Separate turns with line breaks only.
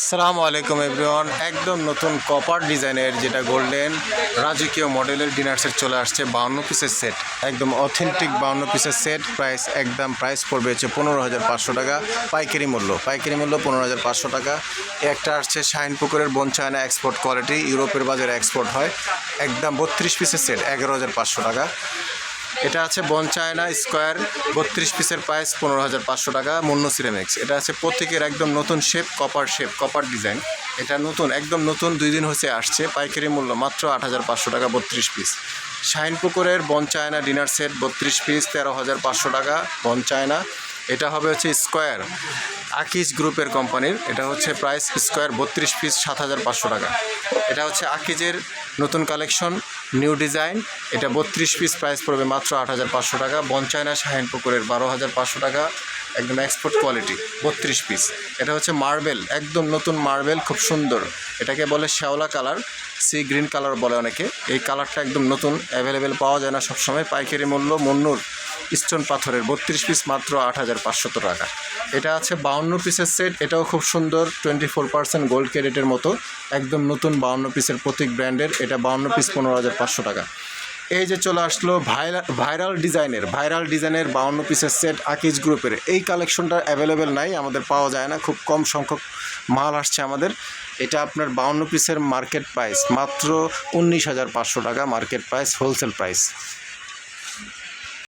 আসসালামু আলাইকুম এভরিওয়ান। একদম নতুন কপার ডিজাইনের যেটা গোল্ডেন রাজকীয় মডেলের ডিনার সেট চলে আসছে 52 পিসের সেট, একদম অথেন্টিক 52 পিসের সেট। প্রাইস পড়বে হচ্ছে 15,500 টাকা পাইকারি মূল্য 15,500 টাকা। একটা আসছে শাহিন পুকুরের বোন চায়না এক্সপোর্ট কোয়ালিটি, ইউরোপের বাজারে এক্সপোর্ট হয়, একদম 32 পিসের সেট 11,500 টাকা। এটা আছে বন চায়না স্কোয়ার 32 পিসের প্রাইস 15,500 টাকা। মুন্নো সিরামিক্স, এটা আছে প্রত্যেকের একদম নতুন কপার ডিজাইন। এটা নতুন, একদম নতুন, 2 দিন হয়েছে আসছে। পাইকারি মূল্য মাত্র 8,500 টাকা 32 পিস। শাহিন পুকুরের বন চায়না ডিনার সেট 32 পিস 13,500 টাকা বন চায়না। এটা হবে হচ্ছে স্কোয়ার আকিজ গ্রুপের কোম্পানির, এটা হচ্ছে প্রাইস স্কোয়ার 32 পিস 7,500 টাকা। এটা হচ্ছে আকিজের নতুন কালেকশন নিউ ডিজাইন, এটা 32 পিস প্রাইস পড়বে মাত্র 8,500 টাকা। বন চায়না শাহিন পুকুরের 12,500 টাকা, একদম এক্সপোর্ট কোয়ালিটি 32 পিস। এটা হচ্ছে মার্বেল, একদম নতুন মার্বেল, খুব সুন্দর। এটাকে বলে শ্যাওলা কালার, সি গ্রিন কালার বলে অনেকে। এই কালারটা একদম নতুন, অ্যাভেলেবেল পাওয়া যায় না সবসময়। পাইকারি মূল্য মুন্নুর স্টোন পাথরের 32 পিস মাত্র 8,500 টাকা। এটা আছে 52 পিসের সেট, এটাও খুব সুন্দর, 24% গোল্ড ক্যারেটের মতো, একদম নতুন 52 পিসের প্রতীক ব্র্যান্ডের। এটা 52 পিস 15,500 টাকা। এই যে চলে আসলো ভাইরাল ডিজাইনের 52 পিসের সেট আকিজ গ্রুপের। এই কালেকশনটা অ্যাভেলেবেল নাই, আমাদের পাওয়া যায় না, খুব কম সংখ্যক মাল আসছে আমাদের। এটা আপনার 52 পিসের মার্কেট প্রাইস মাত্র 19,500 টাকা, মার্কেট প্রাইস, হোলসেল প্রাইস।